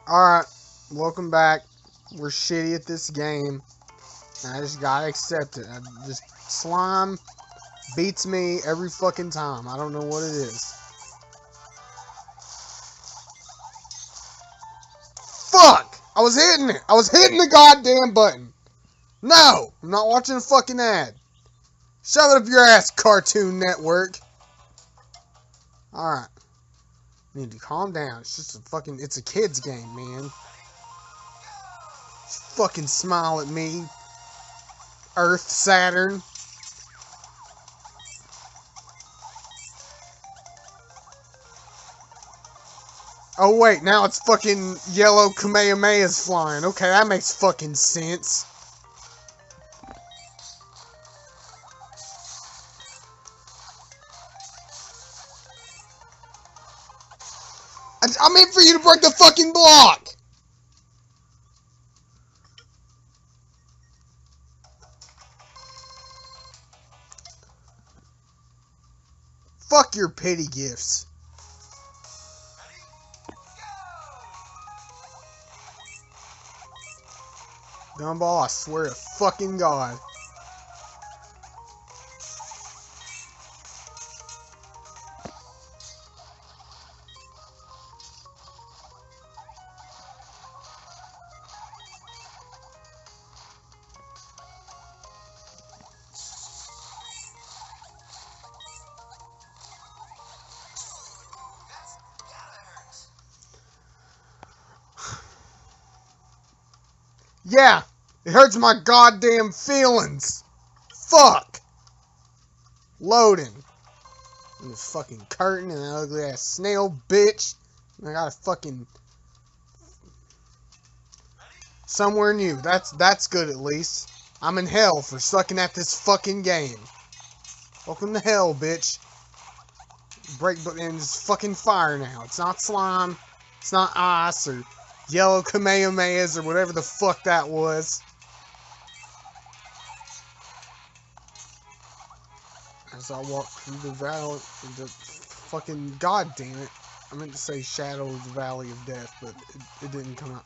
Alright, welcome back. We're shitty at this game. And I just gotta accept it. Slime beats me every fucking time. I don't know what it is. Fuck! I was hitting it! I was hitting the goddamn button! No! I'm not watching a fucking ad. Shove it up your ass, Cartoon Network! Alright. Need to calm down. It's just it's a kid's game, man. Just fucking smile at me. Earth, Saturn. Oh wait, now it's fucking yellow Kamehamehas flying. Okay, that makes fucking sense. I meant for you to break the fucking block! Fuck your pity gifts. Gumball, I swear to fucking God. Yeah, it hurts my goddamn feelings. Fuck. Loading. And this fucking curtain and that ugly ass snail bitch. And I got a fucking somewhere new. That's good at least. I'm in hell for sucking at this fucking game. Welcome to hell, bitch. Break and it's fucking fire now. It's not slime. It's not ice or yellow Kamehamehas or whatever the fuck that was. As I walk through the valley, the fucking goddamn it. I meant to say Shadow of the Valley of Death, but it didn't come out.